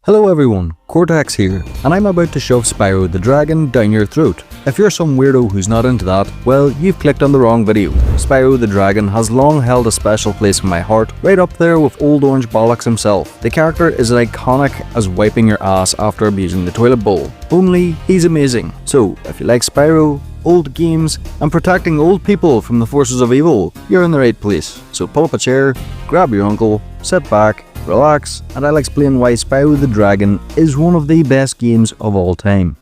Hello everyone, Cortex here, and I'm about to shove Spyro the Dragon down your throat. If you're some weirdo who's not into that, well, you've clicked on the wrong video. Spyro the Dragon has long held a special place in my heart, right up there with Old Orange Bollocks himself. The character is as iconic as wiping your ass after abusing the toilet bowl. Only, he's amazing. So, if you like Spyro, old games, and protecting old people from the forces of evil, you're in the right place. So pull up a chair, grab your uncle, sit back, relax, and I'll explain why Spyro the Dragon is one of the best games of all time.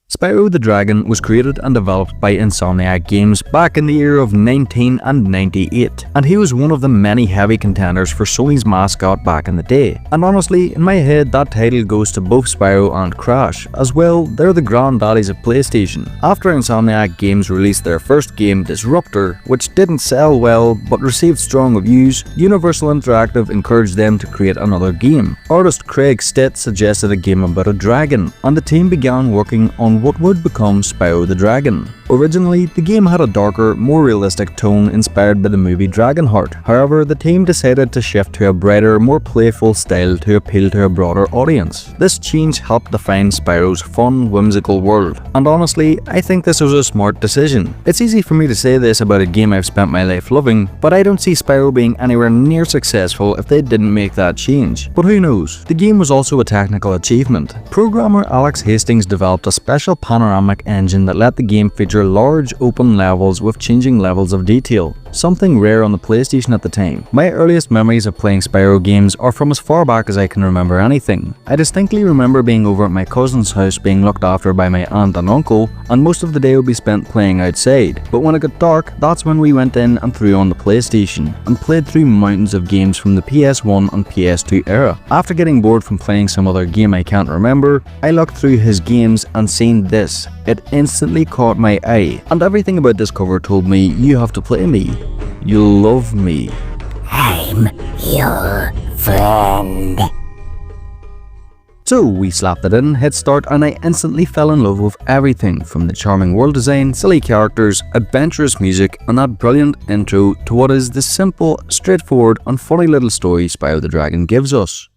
Spyro the Dragon was created and developed by Insomniac Games back in the year of 1998, and he was one of the many heavy contenders for Sony's mascot back in the day. And honestly, in my head, that title goes to both Spyro and Crash, as well, they're the granddaddies of PlayStation. After Insomniac Games released their first game, Disruptor, which didn't sell well but received strong reviews, Universal Interactive encouraged them to create another game. Artist Craig Stitt suggested a game about a dragon, and the team began working on what would become Spyro the Dragon. Originally, the game had a darker, more realistic tone inspired by the movie Dragonheart. However, the team decided to shift to a brighter, more playful style to appeal to a broader audience. This change helped define Spyro's fun, whimsical world. And honestly, I think this was a smart decision. It's easy for me to say this about a game I've spent my life loving, but I don't see Spyro being anywhere near successful if they didn't make that change. But who knows? The game was also a technical achievement. Programmer Alex Hastings developed a special panoramic engine that let the game feature large open levels with changing levels of detail, something rare on the PlayStation at the time. My earliest memories of playing Spyro games are from as far back as I can remember anything. I distinctly remember being over at my cousin's house being looked after by my aunt and uncle, and most of the day would be spent playing outside. But when it got dark, that's when we went in and threw on the PlayStation, and played through mountains of games from the PS1 and PS2 era. After getting bored from playing some other game I can't remember, I looked through his games and seen this. It instantly caught my eye, and everything about this cover told me, you have to play me. You'll love me. I'm your friend. So we slapped it in, hit start, and I instantly fell in love with everything from the charming world design, silly characters, adventurous music, and that brilliant intro to what is the simple, straightforward, and funny little story Spyro the Dragon gives us.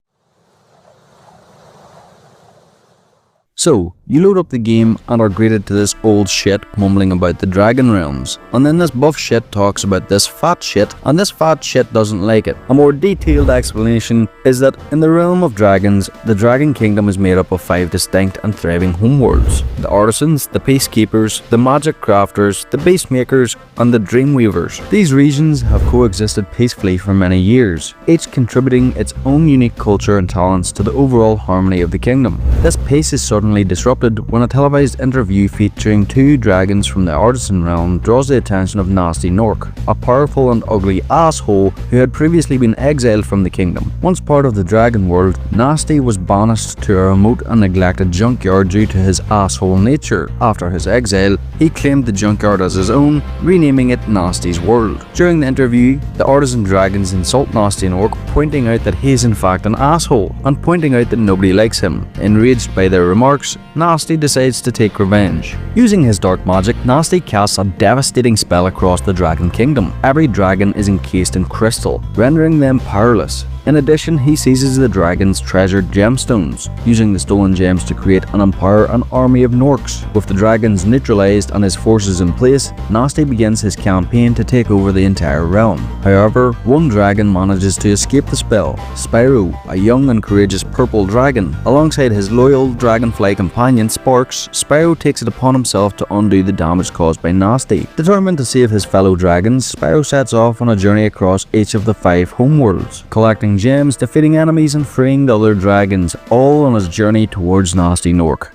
So, you load up the game and are greeted to this old shit mumbling about the dragon realms, and then this buff shit talks about this fat shit, and this fat shit doesn't like it. A more detailed explanation is that in the realm of dragons, the dragon kingdom is made up of 5 distinct and thriving homeworlds: the artisans, the peacekeepers, the magic crafters, the beast makers, and the dream weavers. These regions have coexisted peacefully for many years, each contributing its own unique culture and talents to the overall harmony of the kingdom. This peace is suddenly disrupted when a televised interview featuring 2 dragons from the artisan realm draws the attention of Nasty Nork, a powerful and ugly asshole who had previously been exiled from the kingdom. Once part of the dragon world, Nasty was banished to a remote and neglected junkyard due to his asshole nature. After his exile, he claimed the junkyard as his own, renaming it Nasty's World. During the interview, the artisan dragons insult Nasty Nork, pointing out that he is in fact an asshole, and pointing out that nobody likes him. Enraged by their remarks, Nasty decides to take revenge. Using his dark magic, Nasty casts a devastating spell across the dragon kingdom. Every dragon is encased in crystal, rendering them powerless. In addition, he seizes the dragon's treasured gemstones, using the stolen gems to create and empower an army of Norks. With the dragons neutralized and his forces in place, Nasty begins his campaign to take over the entire realm. However, one dragon manages to escape the spell: Spyro, a young and courageous purple dragon. Alongside his loyal dragonfly companion Sparks, Spyro takes it upon himself to undo the damage caused by Nasty. Determined to save his fellow dragons, Spyro sets off on a journey across each of the 5 homeworlds, collecting gems, defeating enemies, and freeing the other dragons, all on his journey towards Nasty Nork.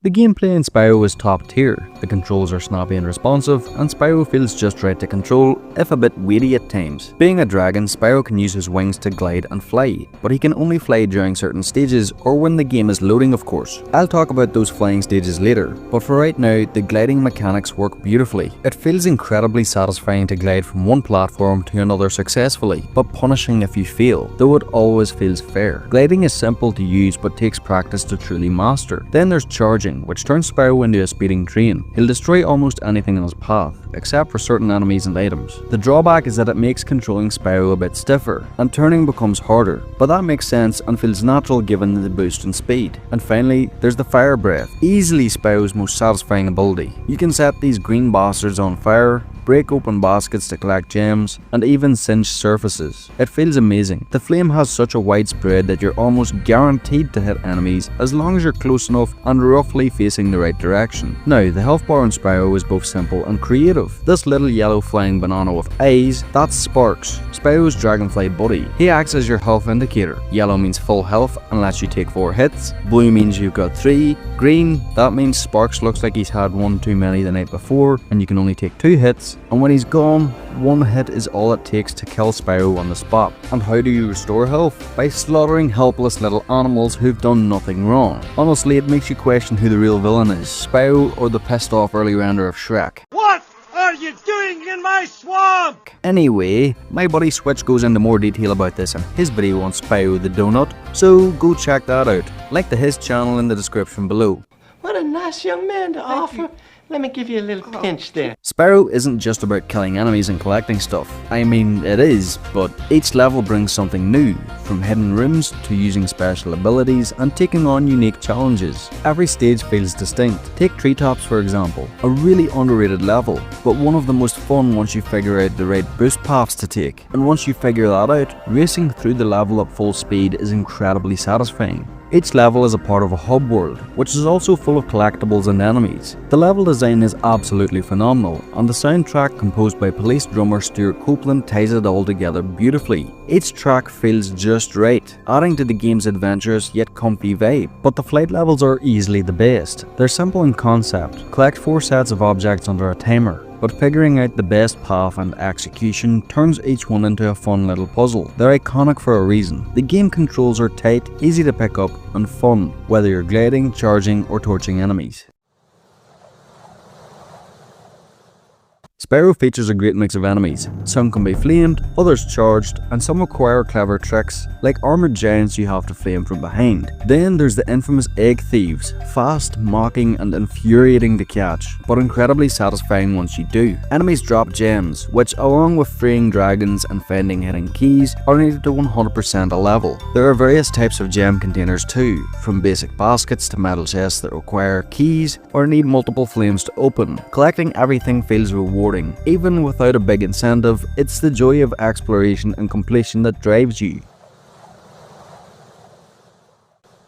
The gameplay in Spyro is top tier. The controls are snappy and responsive, and Spyro feels just right to control, if a bit weighty at times. Being a dragon, Spyro can use his wings to glide and fly, but he can only fly during certain stages or when the game is loading, of course. I'll talk about those flying stages later, but for right now, the gliding mechanics work beautifully. It feels incredibly satisfying to glide from one platform to another successfully, but punishing if you fail, though it always feels fair. Gliding is simple to use but takes practice to truly master. Then there's charging. charging, which turns Spyro into a speeding train. He'll destroy almost anything in his path, except for certain enemies and items. The drawback is that it makes controlling Spyro a bit stiffer, and turning becomes harder, but that makes sense and feels natural given the boost in speed. And finally, there's the fire breath, easily Spyro's most satisfying ability. You can set these green bastards on fire, break open baskets to collect gems, and even singe surfaces. It feels amazing. The flame has such a wide spread that you're almost guaranteed to hit enemies as long as you're close enough and roughly facing the right direction. Now, the health bar on Spyro is both simple and creative. This little yellow flying banana with eyes, that's Sparks, Spyro's dragonfly buddy. He acts as your health indicator. Yellow means full health and lets you take 4 hits. Blue means you've got 3. Green, that means Sparks looks like he's had 1 too many the night before and you can only take 2 hits. And when he's gone, 1 hit is all it takes to kill Spyro on the spot. And how do you restore health? By slaughtering helpless little animals who've done nothing wrong. Honestly, it makes you question who the real villain is, Spyro or the pissed off early render of Shrek. What are you doing in my swamp? Anyway, my buddy Switch goes into more detail about this in his video on Spyro the Donut, so go check that out. Link to his channel in the description below. What a nice young man to offer. Let me give you a little pinch there. Spyro isn't just about killing enemies and collecting stuff. I mean, it is, but each level brings something new, from hidden rooms to using special abilities and taking on unique challenges. Every stage feels distinct. Take Treetops for example, a really underrated level, but one of the most fun once you figure out the right boost paths to take. And once you figure that out, racing through the level at full speed is incredibly satisfying. Each level is a part of a hub world, which is also full of collectibles and enemies. The level design is absolutely phenomenal, and the soundtrack composed by police drummer Stuart Copeland ties it all together beautifully. Each track feels just right, adding to the game's adventurous yet comfy vibe. But the flight levels are easily the best. They're simple in concept. Collect 4 sets of objects under a timer, but figuring out the best path and execution turns each one into a fun little puzzle. They're iconic for a reason. The game controls are tight, easy to pick up, and fun, whether you're gliding, charging, or torching enemies. Spyro features a great mix of enemies. Some can be flamed, others charged, and some require clever tricks, like armored giants you have to flame from behind. Then there's the infamous egg thieves, fast, mocking, and infuriating to catch, but incredibly satisfying once you do. Enemies drop gems, which along with freeing dragons and finding hidden keys, are needed to 100% a level. There are various types of gem containers too, from basic baskets to metal chests that require keys or need multiple flames to open. Collecting everything feels rewarding. Even without a big incentive, it's the joy of exploration and completion that drives you.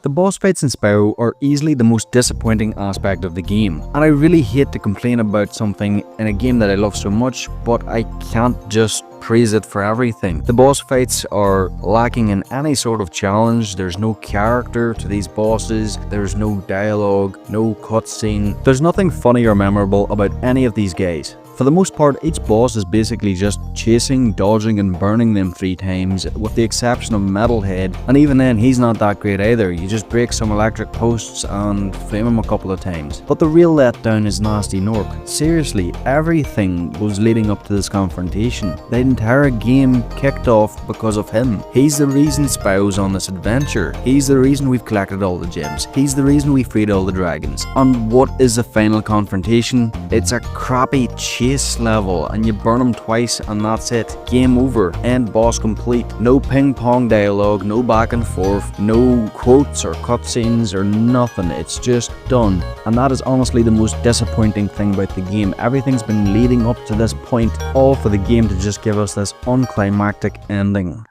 The boss fights in Spyro are easily the most disappointing aspect of the game, and I really hate to complain about something in a game that I love so much, but I can't just praise it for everything. The boss fights are lacking in any sort of challenge. There's no character to these bosses, there's no dialogue, no cutscene. There's nothing funny or memorable about any of these guys. For the most part, each boss is basically just chasing, dodging, and burning them 3 times, with the exception of Metalhead, and even then he's not that great either. You just break some electric posts and flame him a couple of times. But the real letdown is Nasty Nork. Seriously, everything was leading up to this confrontation. The entire game kicked off because of him. He's the reason Spyro's on this adventure. He's the reason we've collected all the gems. He's the reason we freed all the dragons. And what is the final confrontation? It's a crappy chase level, and you burn him twice and that's it. Game over. End boss complete. No ping pong dialogue, no back and forth, no quotes or cutscenes or nothing. It's just done. And that is honestly the most disappointing thing about the game. Everything's been leading up to this point, all for the game to just give us this unclimactic ending.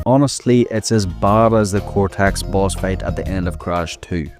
Honestly, it's as bad as the Cortex boss fight at the end of Crash 2.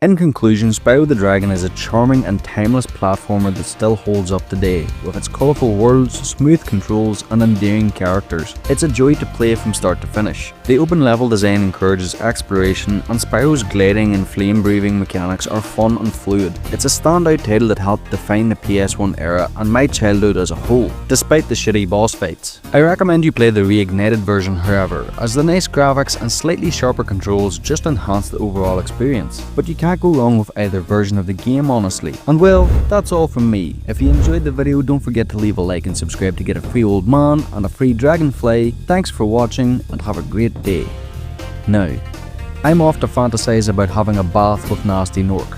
In conclusion, Spyro the Dragon is a charming and timeless platformer that still holds up today, with its colourful worlds, smooth controls, and endearing characters. It's a joy to play from start to finish. The open level design encourages exploration, and Spyro's gliding and flame-breathing mechanics are fun and fluid. It's a standout title that helped define the PS1 era and my childhood as a whole, despite the shitty boss fights. I recommend you play the reignited version however, as the nice graphics and slightly sharper controls just enhance the overall experience. But you can't go wrong with either version of the game, honestly. And well, that's all from me. If you enjoyed the video, don't forget to leave a like and subscribe to get a free old man and a free dragonfly. Thanks for watching and have a great day. Now, I'm off to fantasize about having a bath with Nasty Nork.